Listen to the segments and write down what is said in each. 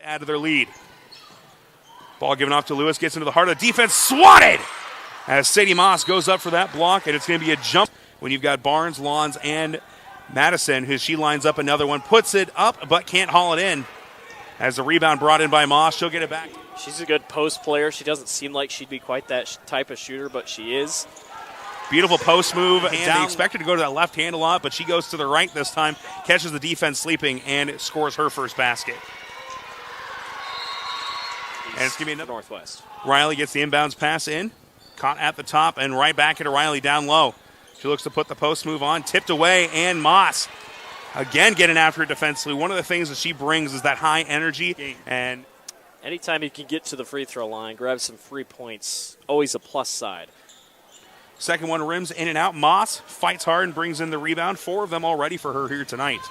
add to their lead. Ball given off to Lewis, gets into the heart of the defense, swatted! As Sadie Moss goes up for that block, and it's going to be a jump when you've got Barnes, Lawns, and Madison, who she lines up another one, puts it up, but can't haul it in. As the rebound brought in by Moss, she'll get it back. She's a good post player. She doesn't seem like she'd be quite that type of shooter, but she is. Beautiful post move. They expected to go to that left hand a lot, but she goes to the right this time, catches the defense sleeping, and scores her first basket. And it's going to be another Northwest. Riley gets the inbounds pass in, caught at the top, and right back into Riley down low. She looks to put the post move on, tipped away, and Moss again getting after it defensively. One of the things that she brings is that high energy. And anytime you can get to the free throw line, grab some free points, always a plus side. Second one rims in and out. Moss fights hard and brings in the rebound. 4 of them already for her here tonight.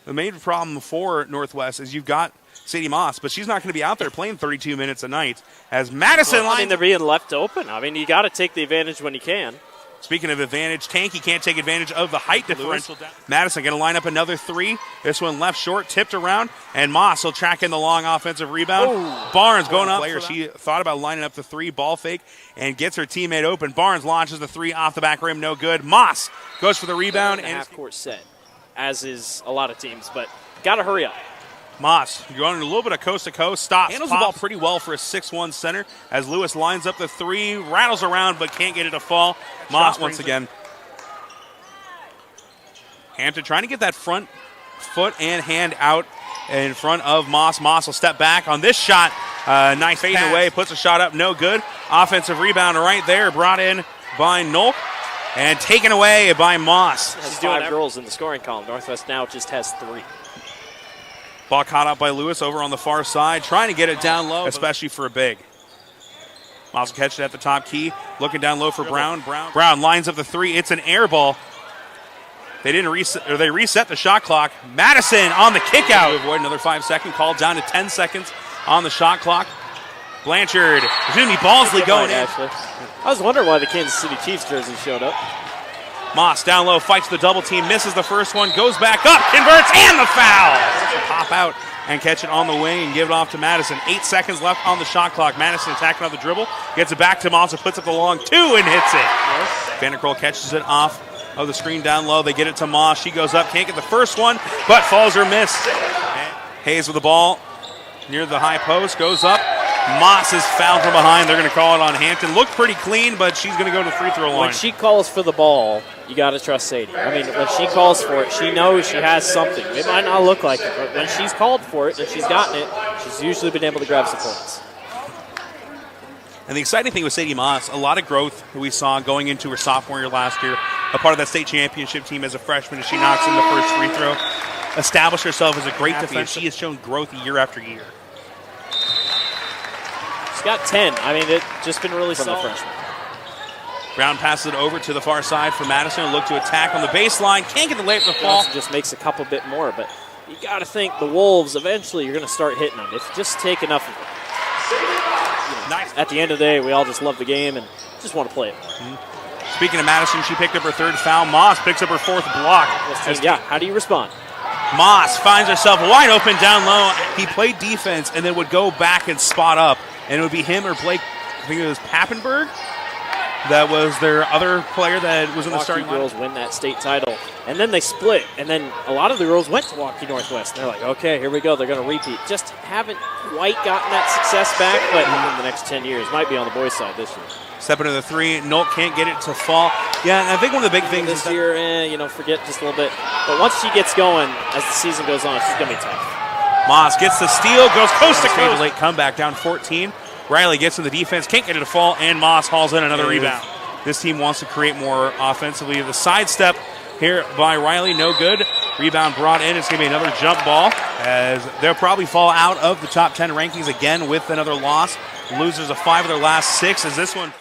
The main problem for Northwest is you've got Sadie Moss, but she's not going to be out there playing 32 minutes a night. As Madison lines, they're being left open. I mean, you got to take the advantage when you can. Speaking of advantage, Tanky can't take advantage of the height differential. Madison going to line up another 3. This one left short, tipped around, and Moss will track in the long offensive rebound. Oh. Barnes going up. She thought about lining up the 3, ball fake, and gets her teammate open. Barnes launches the 3 off the back rim, no good. Moss goes for the rebound. And half-court set, as is a lot of teams, but got to hurry up. Moss going a little bit of coast-to-coast, stops, handles the ball pretty well for a 6'1 center as Lewis lines up the 3, rattles around but can't get it to fall. Moss once again. Hampton trying to get that front foot and hand out in front of Moss. Moss will step back on this shot. Nice fading away, puts a shot up, no good. Offensive rebound right there, brought in by Nolk and taken away by Moss. She's doing 5 girls in the scoring column. Northwest now just has 3. Ball caught up by Lewis over on the far side, trying to get it down low, especially for a big. Moss will catch it at the top key, looking down low for Brown. Brown lines up the 3. It's an air ball. They didn't reset, or they reset the shot clock. Madison on the kick out. Avoid another 5-second call, down to 10 seconds on the shot clock. Blanchard, there's going to be Balsley going in. I was wondering why the Kansas City Chiefs jersey showed up. Moss down low, fights the double team, misses the first one, goes back up, converts, and the foul! Pop out and catch it on the wing and give it off to Madison. 8 seconds left on the shot clock. Madison attacking on the dribble, gets it back to Moss, puts up the long 2 and hits it. Vanderkroll catches it off of the screen down low. They get it to Moss. She goes up, can't get the first one, but falls or missed. Hayes with the ball near the high post, goes up. Moss is fouled from behind. They're going to call it on Hampton. Looked pretty clean, but she's going to go to the free throw line. When she calls for the ball, you got to trust Sadie. I mean, when she calls for it, she knows she has something. It might not look like it, but when she's called for it and she's gotten it, she's usually been able to grab some points. And the exciting thing with Sadie Moss, a lot of growth that we saw going into her sophomore year last year, a part of that state championship team as a freshman as she knocks in the first free throw, established herself as a great defender. She has shown growth year after year. She's got 10. I mean, it's just been really solid. The freshman. Brown passes it over to the far side for Madison. Look to attack on the baseline. Can't get the layup to fall. Johnson just makes a couple bit more, but you got to think the Wolves eventually you're going to start hitting them. If you just take enough of it. Nice. At the end of the day, we all just love the game and just want to play it. Mm-hmm. Speaking of Madison, she picked up her 3rd foul. Moss picks up her 4th block. Yeah, how do you respond? Moss finds herself wide open down low. He played defense and then would go back and spot up. And it would be him or Blake, I think it was Pappenberg. That was their other player that was in the starting line. Girls win that state title. And then they split. And then a lot of the girls went to Waukee Northwest. And they're like, okay, here we go. They're going to repeat. Just haven't quite gotten that success back, but in the next 10 years. Might be on the boys' side this year. Step into the 3. Nolt can't get it to fall. Yeah, and I think one of the big things this year, forget just a little bit. But once she gets going, as the season goes on, she's going to be tough. Moss gets the steal, goes coast to coast. Late comeback, down 14. Riley gets in the defense, can't get it to fall, and Moss hauls in another rebound. This team wants to create more offensively. The sidestep here by Riley, no good. Rebound brought in. It's going to be another jump ball as they'll probably fall out of the top 10 rankings again with another loss. Losers of 5 of their last 6 as this one.